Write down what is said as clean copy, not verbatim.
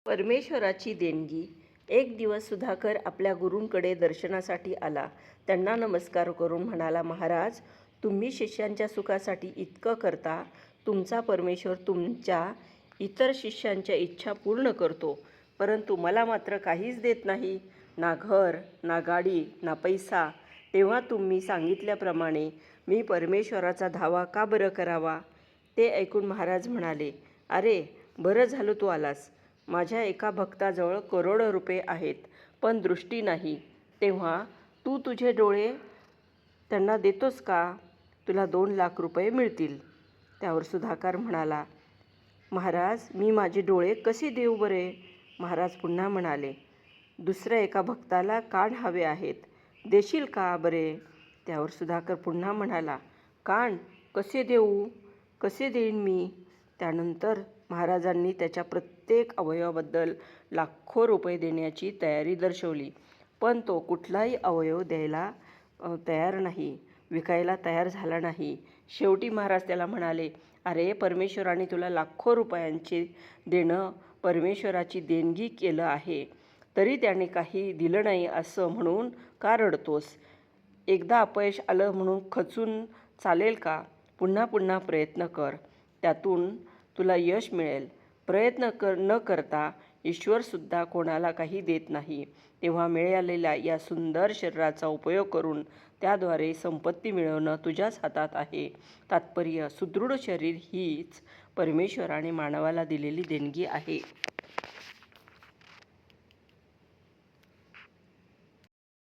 परमेश्वराची देणगी. एक दिवस सुधाकर आपल्या गुरूंकडे दर्शनासाठी आला. त्यांना नमस्कार करून म्हणाला, महाराज, तुम्ही शिष्यांच्या सुखासाठी इतकं करता. तुमचा परमेश्वर तुमच्या इतर शिष्यांच्या इच्छा पूर्ण करतो, परंतु मला मात्र काहीच देत नाही. ना घर, ना गाडी, ना पैसा. तेव्हा तुम्ही सांगितल्याप्रमाणे मी परमेश्वराचा धावा का बरं करावा? ते ऐकून महाराज म्हणाले, अरे, बरं झालं तू आलास. माझ्या एका भक्ताजवळ करोडो रुपये आहेत, पण दृष्टी नाही. तेव्हा तू तुझे डोळे त्यांना देतोस का? तुला 2 लाख रुपये मिळतील. त्यावर सुधाकर म्हणाला, महाराज, मी माझे डोळे कसे देऊ बरे? महाराज पुन्हा म्हणाले, दुसऱ्या एका भक्ताला कान हवे आहेत, देशील का बरे? त्यावर सुधाकर पुन्हा म्हणाला, कान कसे देऊ? कसे देईन मी? त्यानंतर महाराजांनी त्याच्या प्रत्येक अवयवाबद्दल लाखो रुपये देण्याची तयारी दर्शवली, पण तो कुठलाही अवयव द्यायला तयार नाही, विकायला तयार झाला नाही. शेवटी महाराज त्याला म्हणाले, अरे, परमेश्वराने तुला लाखो रुपयांचे देणं परमेश्वराची देणगी केलं आहे, तरी त्याने काही दिलं नाही असं म्हणून का रडतोस? एकदा अपयश आलं म्हणून खचून चालेल का? पुन्हा पुन्हा प्रयत्न कर, त्यातून तुला यश मिळेल. प्रयत्न न करता ईश्वरसुद्धा कोणाला काही देत नाही. तेव्हा मिळालेल्या या सुंदर शरीराचा उपयोग करून त्याद्वारे संपत्ती मिळवणं तुझ्याच हातात आहे. तात्पर्य: सुदृढ शरीर हीच परमेश्वराने मानवाला दिलेली देणगी आहे.